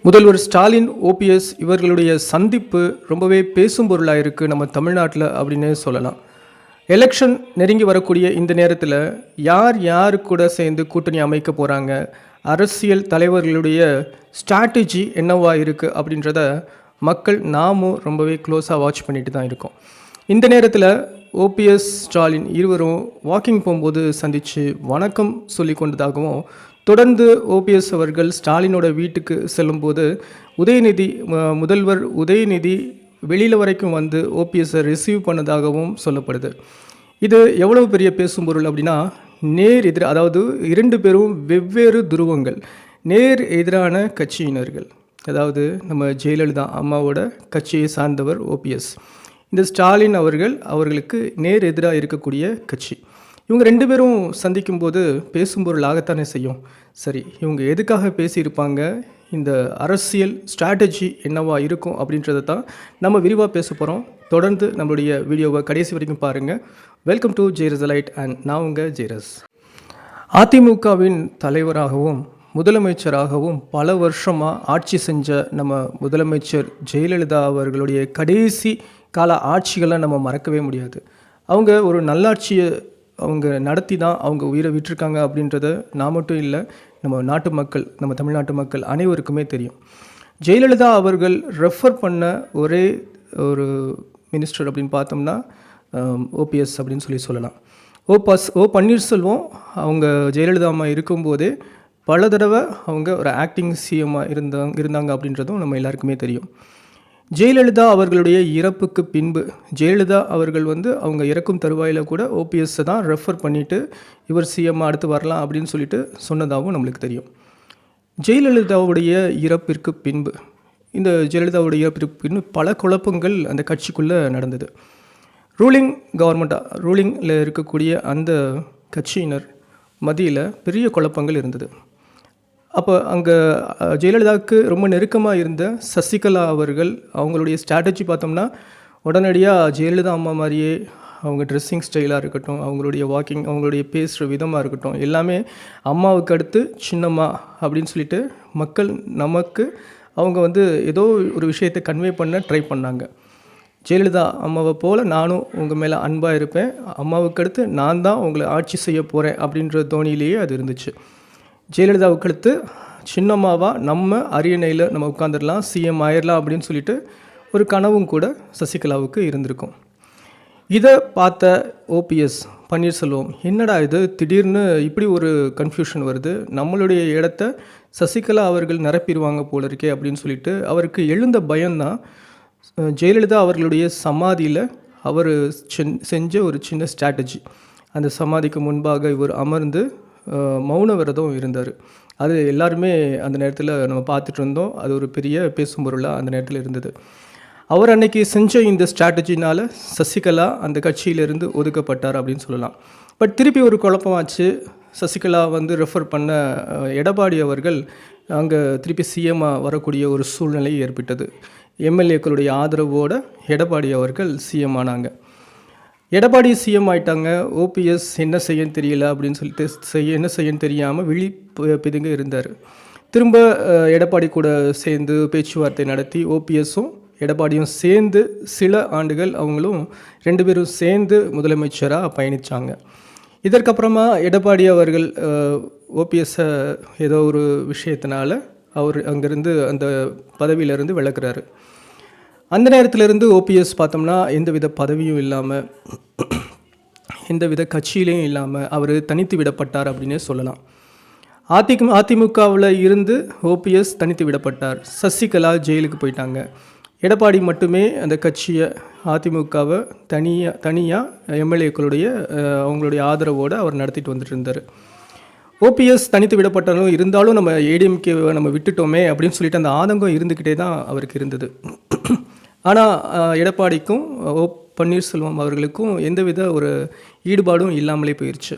முதல்வர் ஸ்டாலின், ஓபிஎஸ் இவர்களுடைய சந்திப்பு ரொம்பவே பேசும் பொருளாக இருக்குது நம்ம தமிழ்நாட்டில் அப்படின்னே சொல்லலாம். எலெக்ஷன் நெருங்கி வரக்கூடிய இந்த நேரத்தில் யார் யார் கூட சேர்ந்து கூட்டணி அமைக்க போகிறாங்க, அரசியல் தலைவர்களுடைய ஸ்ட்ராட்டஜி என்னவா இருக்குது அப்படின்றத மக்கள் நாமும் ரொம்பவே க்ளோஸாக வாட்ச் பண்ணிட்டு தான் இருக்கோம். இந்த நேரத்தில் ஓபிஎஸ், ஸ்டாலின் இருவரும் வாக்கிங் போகும்போது சந்தித்து வணக்கம் சொல்லி கொண்டதாகவும், தொடர்ந்து ஓபிஎஸ் அவர்கள் ஸ்டாலினோட வீட்டுக்கு செல்லும்போது முதல்வர் உதயநிதி வெளியில் வரைக்கும் வந்து ஓபிஎஸ்ஸை ரிசீவ் பண்ணதாகவும் சொல்லப்படுது. இது எவ்வளவு பெரிய பேசும் பொருள் அப்படின்னா, நேர் எதிர், அதாவது இரண்டு பேரும் வெவ்வேறு துருவங்கள், நேர் எதிரான கட்சியினர்கள். அதாவது நம்ம ஜெயலலிதா அம்மாவோட கட்சியை சார்ந்தவர் ஓபிஎஸ், இந்த ஸ்டாலின் அவர்களுக்கு நேர் எதிராக இருக்கக்கூடிய கட்சி. இவங்க ரெண்டு பேரும் சந்திக்கும்போது பேசும் பொருளாகத்தானே செய்யும். சரி, இவங்க எதுக்காக பேசியிருப்பாங்க, இந்த அரசியல் ஸ்ட்ராட்டஜி என்னவா இருக்கும் அப்படின்றத தான் நம்ம விரிவாக பேச போகிறோம். தொடர்ந்து நம்மளுடைய வீடியோவை கடைசி வரைக்கும் பாருங்கள். வெல்கம் டு ஜெயரசலைட் அண்ட் நான் உங்கள் ஜெயரஸ். அதிமுகவின் தலைவராகவும் முதலமைச்சராகவும் பல வருஷமாக ஆட்சி செஞ்ச நம்ம முதலமைச்சர் ஜெயலலிதா அவர்களுடைய கடைசி கால ஆட்சிகளை நம்ம மறக்கவே முடியாது. அவங்க ஒரு நல்லாட்சியை அவங்க நடத்தி தான் அவங்க உயிரை விட்டுருக்காங்க அப்படின்றத நான் மட்டும் இல்லை, நம்ம நாட்டு மக்கள், நம்ம தமிழ்நாட்டு மக்கள் அனைவருக்குமே தெரியும். ஜெயலலிதா அவர்கள் ரெஃபர் பண்ண ஒரே ஒரு மினிஸ்டர் அப்படின்னு பார்த்தோம்னா ஓபிஎஸ் அப்படின்னு சொல்லலாம். ஓ பன்னீர்செல்வம் அவங்க ஜெயலலிதா அம்மா இருக்கும்போதே பல தடவை அவங்க ஒரு ஆக்டிங் சிஎம்மாக இருந்தாங்க அப்படின்றதும் நம்ம எல்லாருக்குமே தெரியும். ஜெயலலிதா அவர்களுடைய இறப்புக்கு பின்பு ஜெயலலிதா அவர்கள் அவங்க இறக்கும் தருவாயில் கூட ஓபிஎஸ்ஸை தான் ரெஃபர் பண்ணிவிட்டு இவர் சிஎம் அடுத்து வரலாம் அப்படின்னு சொல்லிட்டு சொன்னதாகவும் நம்மளுக்கு தெரியும். ஜெயலலிதாவுடைய இறப்பிற்கு பின்பு பல குழப்பங்கள் அந்த கட்சிக்குள்ளே நடந்தது. ரூலிங்கில் இருக்கக்கூடிய அந்த கட்சியினர் மத்தியில் பெரிய குழப்பங்கள் இருந்தது. அப்போ அங்கே ஜெயலலிதாவுக்கு ரொம்ப நெருக்கமாக இருந்த சசிகலா அவர்கள் அவங்களுடைய ஸ்ட்ராட்டஜி பார்த்தோம்னா, உடனடியாக ஜெயலலிதா அம்மா மாதிரியே அவங்க ட்ரெஸ்ஸிங் ஸ்டைலாக இருக்கட்டும், அவங்களுடைய வாக்கிங், அவங்களுடைய பேசுகிற விதமாக இருக்கட்டும், எல்லாமே அம்மாவுக்கு அடுத்து சின்னம்மா அப்படின்னு சொல்லிட்டு மக்கள் நமக்கு அவங்க ஏதோ ஒரு விஷயத்தை கன்வே பண்ண ட்ரை பண்ணாங்க. ஜெயலலிதா அம்மாவை போல் நானும் உங்கள் மேலே அன்பாக இருப்பேன், அம்மாவுக்கு அடுத்து நான் தான் உங்களை ஆட்சி செய்ய போகிறேன் அப்படின்ற தோணியிலேயே அது இருந்துச்சு. ஜெயலலிதாவுக்கு அடுத்து சின்னம்மாவாக நம்ம அரியணையில் நம்ம உட்காந்துடலாம், சிஎம் ஆயிடலாம் அப்படின்னு சொல்லிட்டு ஒரு கனவும் கூட சசிகலாவுக்கு இருந்திருக்கும். இதை பார்த்த ஓபிஎஸ் பன்னீர்செல்வம், என்னடா இது திடீர்னு இப்படி ஒரு கன்ஃபியூஷன் வருது, நம்மளுடைய இடத்த சசிகலா அவர்கள் நிரப்பிடுவாங்க போல இருக்கே அப்படின்னு சொல்லிட்டு அவருக்கு எழுந்த பயம்தான் ஜெயலலிதா அவர்களுடைய சமாதியில் அவர் செஞ்ச ஒரு சின்ன ஸ்ட்ராட்டஜி. அந்த சமாதிக்கு முன்பாக இவர் அமர்ந்து மௌன விரதம் இருந்தார். அது எல்லாருமே அந்த நேரத்தில் நம்ம பார்த்துட்டு இருந்தோம். அது ஒரு பெரிய பேசும் பொருளாக அந்த நேரத்தில் இருந்தது. அவர் அன்னைக்கு செஞ்ச இந்த ஸ்ட்ராட்டஜினால் சசிகலா அந்த கட்சியிலிருந்து ஒதுக்கப்பட்டார் அப்படின்னு சொல்லலாம். பட் திருப்பி ஒரு குழப்பமாச்சு. சசிகலா ரெஃபர் பண்ண எடப்பாடி அவர்கள் அங்கே திருப்பி சிஎம்மாக வரக்கூடிய ஒரு சூழ்நிலை ஏற்பட்டது. எம்எல்ஏக்களுடைய ஆதரவோடு எடப்பாடி அவர்கள் சிஎம் ஆனாங்க. எடப்பாடி சிஎம் ஆகிட்டாங்க. ஓபிஎஸ் என்ன செய்யன்னு தெரியல அப்படின்னு சொல்லிட்டு என்ன செய்யன்னு தெரியாமல் பிதுங்க இருந்தார். திரும்ப எடப்பாடி கூட சேர்ந்து பேச்சுவார்த்தை நடத்தி ஓபிஎஸும் எடப்பாடியும் சேர்ந்து சில ஆண்டுகள் அவங்களும் ரெண்டு பேரும் சேர்ந்து முதலமைச்சராக பயணித்தாங்க. இதற்கப்புறமா எடப்பாடி அவர்கள் ஓபிஎஸ்ஸை ஏதோ ஒரு விஷயத்தினால அவர் அங்கேருந்து அந்த பதவியிலேருந்து விலகுறாரு. அந்த நேரத்திலிருந்து ஓபிஎஸ் பார்த்தோம்னா எந்தவித பதவியும் இல்லாமல், எந்தவித கட்சியிலையும் இல்லாமல் அவர் தனித்து விடப்பட்டார் அப்படின்னே சொல்லலாம். அதிமுகவில் இருந்து ஓபிஎஸ் தனித்து விடப்பட்டார். சசிகலா ஜெயிலுக்கு போயிட்டாங்க. எடப்பாடி மட்டுமே அந்த கட்சியை, அதிமுகவை தனியாக எம்எல்ஏக்களுடைய அவங்களுடைய ஆதரவோடு அவர் நடத்திட்டு வந்துட்டு இருந்தார். ஓபிஎஸ் தனித்து விடப்பட்டாலும் இருந்தாலும் நம்ம ஏடிஎம்கேவை நம்ம விட்டுட்டோமே அப்படின்னு சொல்லிட்டு அந்த ஆதங்கம் இருந்துக்கிட்டே தான் அவருக்கு இருந்தது. ஆனால் எடப்பாடிக்கும் பன்னீர்செல்வம் அவர்களுக்கும் எந்தவித ஒரு ஈடுபாடும் இல்லாமலே போயிடுச்சு.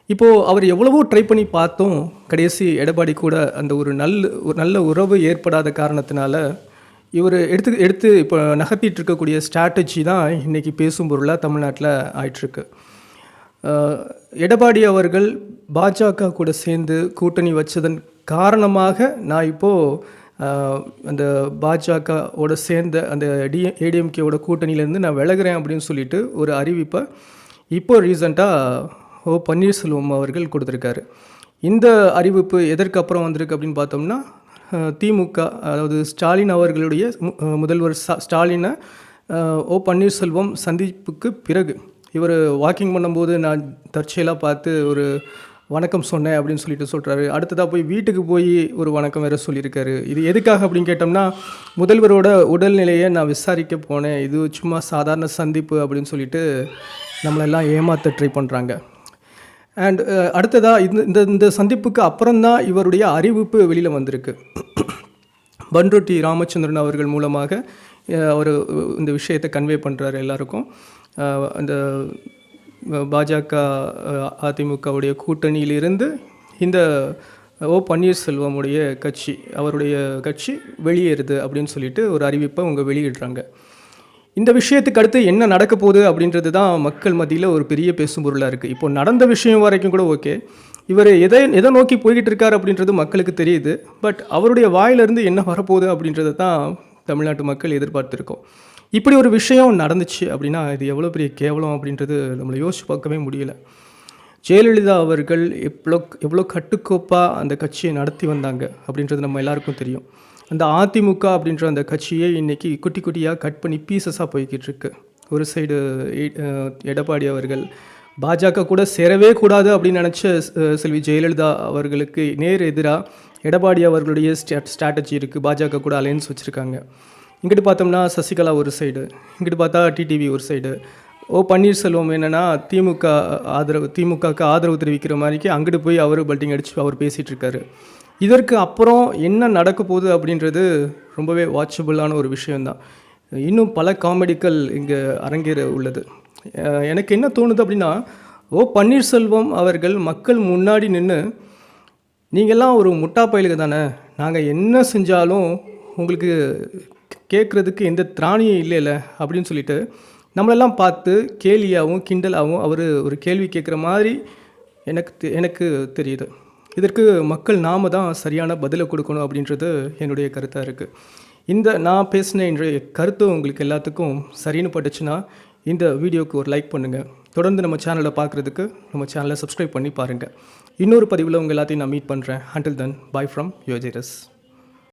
இப்போது அவர் எவ்வளவோ ட்ரை பண்ணி பார்த்தோம், கடைசி எடப்பாடி கூட அந்த ஒரு நல்ல உறவு ஏற்படாத காரணத்தினால இவர் எடுத்து இப்போ நகர்த்திட்டு இருக்கக்கூடிய ஸ்ட்ராட்டஜி தான் இன்றைக்கி பேசும் பொருளாக தமிழ்நாட்டில் ஆயிட்டுருக்கு. எடப்பாடி அவர்கள் பாஜக கூட சேர்ந்து கூட்டணி வச்சதன் காரணமாக நான் இப்போது அந்த பாஜகவோட சேர்ந்த அந்த ஏடிஎம்கேவோட கூட்டணியிலேருந்து நான் விலகிறேன் அப்படின்னு சொல்லிட்டு ஒரு அறிவிப்பை இப்போ ரீசெண்டாக பன்னீர்செல்வம் அவர்கள் கொடுத்துருக்காரு. இந்த அறிவிப்பு எதற்கு அப்புறம் வந்திருக்கு அப்படின்னு பார்த்தோம்னா, திமுக அதாவது ஸ்டாலின் அவர்களுடைய முதல்வர் ஸ்டாலினை பன்னீர்செல்வம் சந்திப்புக்கு பிறகு இவர் வாக்கிங் பண்ணும்போது நான் தற்செயலாக பார்த்து ஒரு வணக்கம் சொன்னேன் அப்படின்னு சொல்லிட்டு சொல்கிறாரு. அடுத்ததாக போய் வீட்டுக்கு போய் ஒரு வணக்கம் வேறு சொல்லியிருக்காரு. இது எதுக்காக அப்படின்னு கேட்டோம்னா, முதல்வரோட உடல்நிலையை நான் விசாரிக்க போனேன், இது சும்மா சாதாரண சந்திப்பு அப்படின்னு சொல்லிட்டு நம்மளெல்லாம் ஏமாற்ற ட்ரை பண்ணுறாங்க. அண்ட் அடுத்ததாக இந்த இந்த சந்திப்புக்கு அப்புறம்தான் இவருடைய அறிவிப்பு வெளியில் வந்திருக்கு. பண்ருட்டி ராமச்சந்திரன் அவர்கள் மூலமாக அவர் இந்த விஷயத்தை கன்வே பண்ணுறாரு எல்லாருக்கும். அந்த பாஜக அதிமுகவுடைய கூட்டணியிலிருந்து இந்த பன்னீர்செல்வமுடைய கட்சி அவருடைய கட்சி வெளியேறுது அப்படின்னு சொல்லிட்டு ஒரு அறிவிப்பை அவங்க வெளியிடுறாங்க. இந்த விஷயத்துக்கு அடுத்து என்ன நடக்க போகுது அப்படின்றது தான் மக்கள் மத்தியில் ஒரு பெரிய பேசும் பொருளாக இருக்குது. இப்போ நடந்த விஷயம் வரைக்கும் கூட ஓகே, இவர் எதை நோக்கி போய்கிட்டு இருக்கார் அப்படின்றது மக்களுக்கு தெரியுது. பட் அவருடைய வாயிலிருந்து என்ன வரப்போகுது அப்படின்றத தான் தமிழ்நாட்டு மக்கள் எதிர்பார்த்துருக்கோம். இப்படி ஒரு விஷயம் நடந்துச்சு அப்படின்னா இது எவ்வளோ பெரிய கேவலம் அப்படின்றது நம்மளை யோசிச்சு பார்க்கவே முடியல. ஜெயலலிதா அவர்கள் எவ்வளோ கட்டுக்கோப்பாக அந்த கட்சியை நடத்தி வந்தாங்க அப்படின்றது நம்ம எல்லாருக்கும் தெரியும். அந்த அதிமுக அப்படின்ற அந்த கட்சியை இன்றைக்கி குட்டி குட்டியாக கட் பண்ணி பீசஸாக போய்கிட்டு இருக்கு. ஒரு சைடு எடப்பாடி அவர்கள் பாஜக கூட சேரவே கூடாது அப்படின்னு நினச்ச செல்வி ஜெயலலிதா அவர்களுக்கு நேர் எதிராக எடப்பாடி அவர்களுடைய ஸ்ட்ராட்டஜி இருக்குது. பாஜக கூட அலையன்ஸ் வச்சுருக்காங்க. இங்கிட்டு பார்த்தோம்னா சசிகலா ஒரு சைடு, இங்கிட்டு பார்த்தா டிடிவி ஒரு சைடு. பன்னீர்செல்வம் என்னென்னா திமுகவுக்கு ஆதரவு தெரிவிக்கிற மாதிரிக்கு அங்கிட்டு போய் அவர் பல்ட்டிங் அடித்து அவர் பேசிகிட்டு இருக்காரு. இதற்கு அப்புறம் என்ன நடக்க போகுது அப்படின்றது ரொம்பவே வாட்சபிளான ஒரு விஷயந்தான். இன்னும் பல காமெடிகள் இங்கே அரங்கேற உள்ளது. எனக்கு என்ன தோணுது அப்படின்னா, பன்னீர்செல்வம் அவர்கள் மக்கள் முன்னாடி நின்று, நீங்கள்லாம் ஒரு முட்டா பயலுக்கு தானே, நாங்கள் என்ன செஞ்சாலும் உங்களுக்கு கேட்குறதுக்கு எந்த திராணியும் இல்லைல்ல அப்படின்னு சொல்லிட்டு நம்மளெல்லாம் பார்த்து கேலியாகவும் கிண்டலாகவும் அவர் ஒரு கேள்வி கேட்குற மாதிரி எனக்கு தெரியுது. இதற்கு மக்கள் நாம தான் சரியான பதிலை கொடுக்கணும் அப்படின்றது என்னுடைய கருத்தாக இருக்குது. நான் பேசின இன்றைய கருத்து உங்களுக்கு எல்லாத்துக்கும் சரின்னு பட்டுச்சுன்னா இந்த வீடியோவுக்கு ஒரு லைக் பண்ணுங்கள். தொடர்ந்து நம்ம சேனலை பார்க்குறதுக்கு நம்ம சேனலை சப்ஸ்கிரைப் பண்ணி பாருங்கள். இன்னொரு பதிவில் உங்கள் எல்லாத்தையும் நான் மீட் பண்ணுறேன். Until then, bye from your JRS.